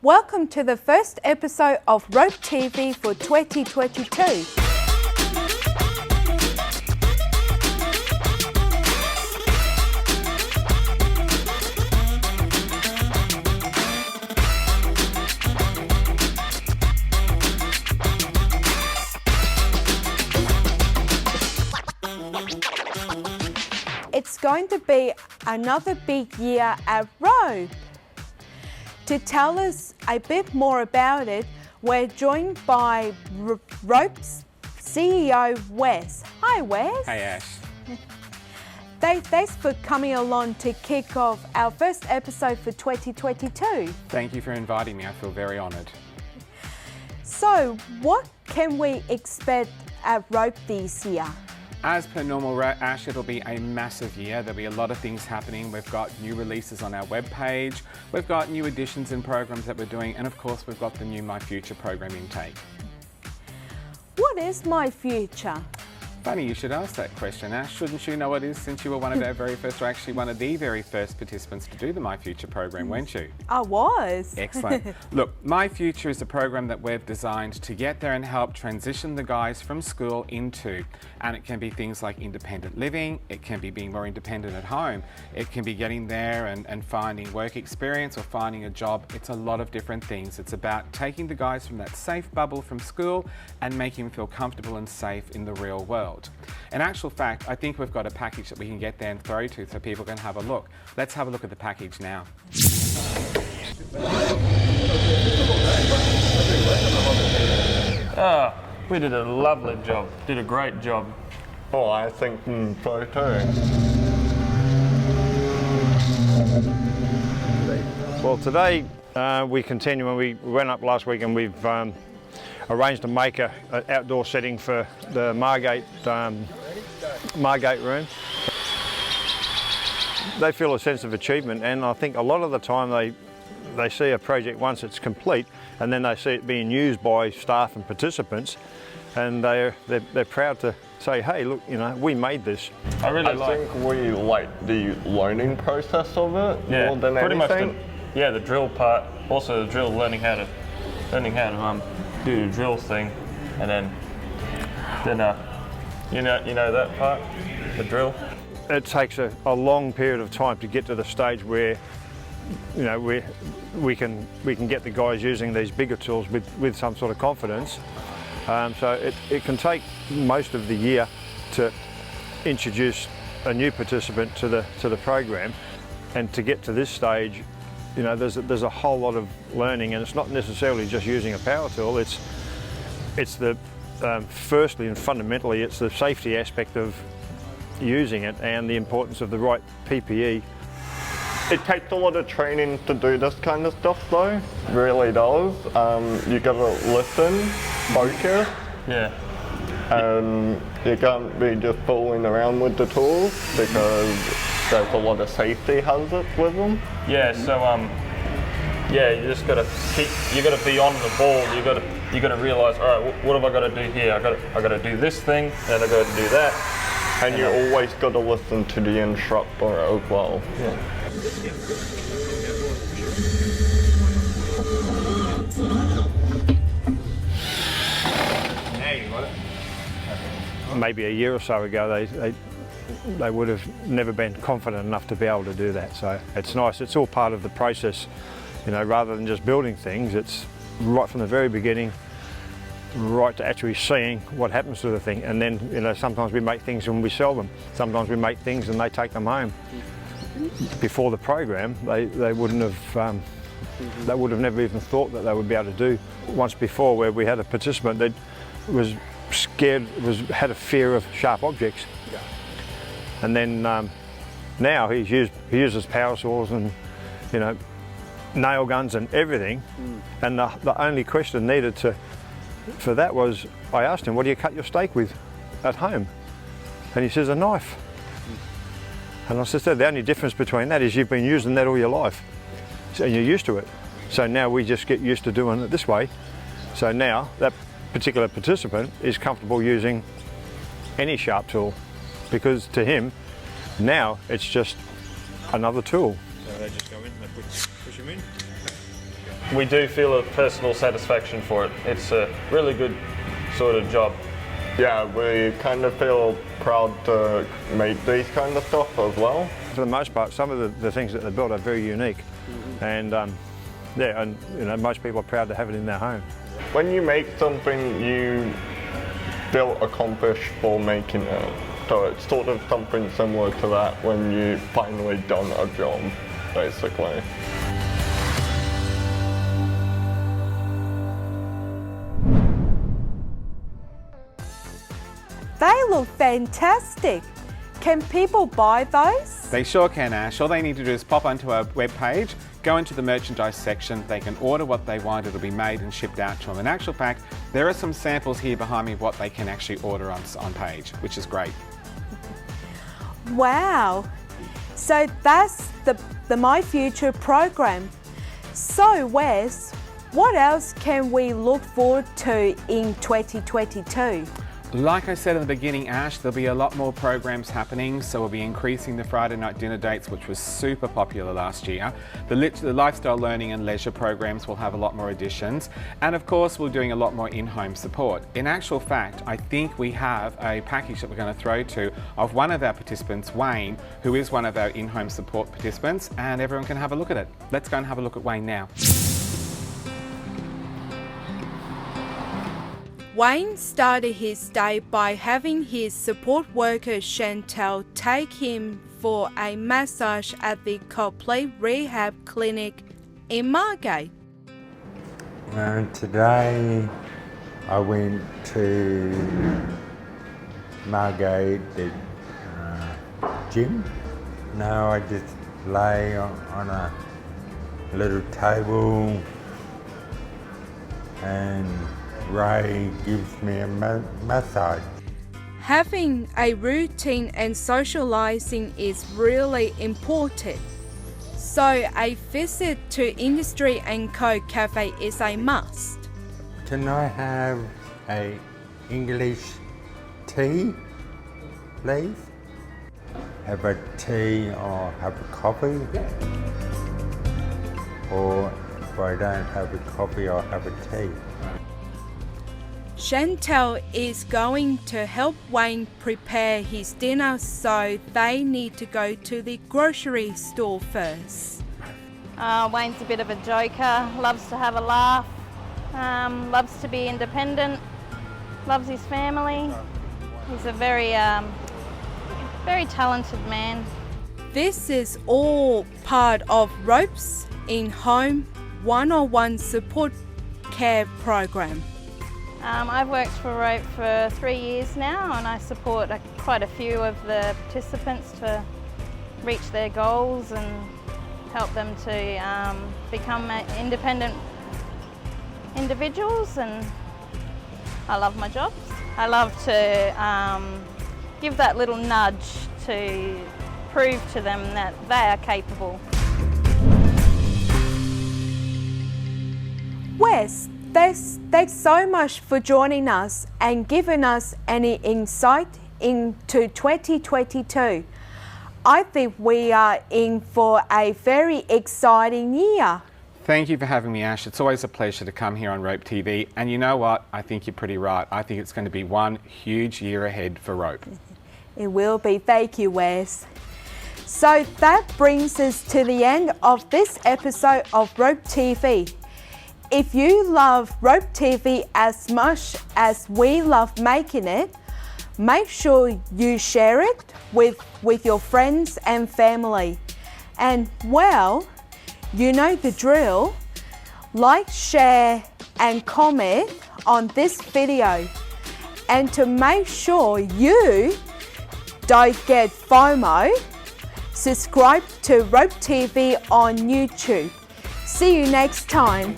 Welcome to the first episode of Rope TV for 2022. It's going to be another big year at Rope. To tell us a bit more about it, we're joined by Rope's CEO, Wes. Hi, Wes. Hey, Ash. Thanks for coming along to kick off our first episode for 2022. Thank you for inviting me. I feel very honoured. So, what can we expect at Rope this year? As per normal, Ash, it'll be a massive year. There'll be a lot of things happening. We've got new releases on our webpage. We've got new additions and programs that we're doing. And of course, we've got the new My Future program intake. What is My Future? Funny you should ask that question, Ash. Shouldn't you know what it is, since you were one of our very first, or actually one of the very first participants to do the My Future program, weren't you? I was. Excellent. Look, My Future is a program that we've designed to get there and help transition the guys from school into, and it can be things like independent living, it can be being more independent at home, it can be getting there and finding work experience or finding a job. It's a lot of different things. It's about taking the guys from that safe bubble from school and making them feel comfortable and safe in the real world. In actual fact, I think we've got a package that we can get there and throw to so people can have a look. Let's have a look at the package now. We did a lovely job. Did a great job. Oh, I think so too. Well, today we continue, and we went up last week and we've arranged to make an outdoor setting for the Margate room. They feel a sense of achievement, and I think a lot of the time they see a project once it's complete, and then they see it being used by staff and participants, and they're proud to say, hey, look, you know, we made this. I think we like the learning process of it more than pretty anything. Much the drill part. Also the drill, learning how to do the drill thing, and then you know that part, the drill. It takes a long period of time to get to the stage where, you know, we can get the guys using these bigger tools with some sort of confidence. So it can take most of the year to introduce a new participant to the program, and to get to this stage, you know, there's a whole lot of learning, and it's not necessarily just using a power tool. It's the firstly and fundamentally, it's the safety aspect of using it and the importance of the right PPE. It takes a lot of training to do this kind of stuff though, it really does. You gotta listen, focus. Yeah. And you can't be just fooling around with the tools because there's a lot of safety hazards with them. Yeah, so you just gotta you gotta be on the ball. You gotta realise, all right, what have I got to do here? I gotta do this thing, and I got to do that. And you always got to listen to the instructor as well. Yeah. Maybe a year or so ago, they would have never been confident enough to be able to do that. So it's nice. It's all part of the process, you know, rather than just building things. It's right from the very beginning, right to actually seeing what happens to the thing. And then, you know, sometimes we make things and we sell them. Sometimes we make things and they take them home. Before the program, they wouldn't have. They would have never even thought that they would be able to do. Once before, where we had a participant that was scared, had a fear of sharp objects, and then now he uses power saws and, you know, nail guns and everything. And the only question needed for that was, I asked him, what do you cut your steak with at home? And he says, a knife. And I said, the only difference between that is you've been using that all your life, and you're used to it. So now we just get used to doing it this way. So now that particular participant is comfortable using any sharp tool, because to him, now it's just another tool. So they just go in, they push them in. we do feel a personal satisfaction for it. It's a really good sort of job. Yeah, we kind of feel proud to make these kind of stuff as well. For the most part, some of the things that they build are very unique, and yeah, and you know, most people are proud to have it in their home. When you make something, you feel accomplished for making it. So it's sort of something similar to that when you finally done a job, basically. They look fantastic. Can people buy those? They sure can, Ash. All they need to do is pop onto our webpage, go into the merchandise section, they can order what they want, it'll be made and shipped out to them. In actual fact, there are some samples here behind me of what they can actually order on page, which is great. Wow. So that's the My Future program. So Wes, what else can we look forward to in 2022? Like I said in the beginning, Ash, there'll be a lot more programs happening, so we'll be increasing the Friday night dinner dates, which was super popular last year. The lifestyle learning and leisure programs will have a lot more additions, and of course we're doing a lot more in-home support. In actual fact, I think we have a package that we're going to throw to of one of our participants, Wayne, who is one of our in-home support participants, and everyone can have a look at it. Let's go and have a look at Wayne now. Wayne started his day by having his support worker Chantel take him for a massage at the Complete Rehab Clinic in Margate. Today I went to Margate, the gym. No, I just lay on a little table and Ray gives me a massage. Having a routine and socialising is really important. So a visit to Industry & Co Cafe is a must. Can I have a English tea, please? Have a tea or have a coffee? Or if I don't have a coffee, I'll have a tea. Chantel is going to help Wayne prepare his dinner, so they need to go to the grocery store first. Wayne's a bit of a joker, loves to have a laugh, loves to be independent, loves his family. He's a very talented man. This is all part of Rope's in-home one-on-one support care program. I've worked for Rope for 3 years now, and I support quite a few of the participants to reach their goals and help them to become independent individuals, and I love my job. I love to give that little nudge to prove to them that they are capable. Wes, thanks so much for joining us and giving us any insight into 2022. I think we are in for a very exciting year. Thank you for having me, Ash. It's always a pleasure to come here on Rope TV. And you know what? I think you're pretty right. I think it's going to be one huge year ahead for Rope. It will be. Thank you, Wes. So that brings us to the end of this episode of Rope TV. If you love Rope TV as much as we love making it, make sure you share it with your friends and family. And well, you know the drill. Like, share and comment on this video. And to make sure you don't get FOMO, subscribe to Rope TV on YouTube. See you next time.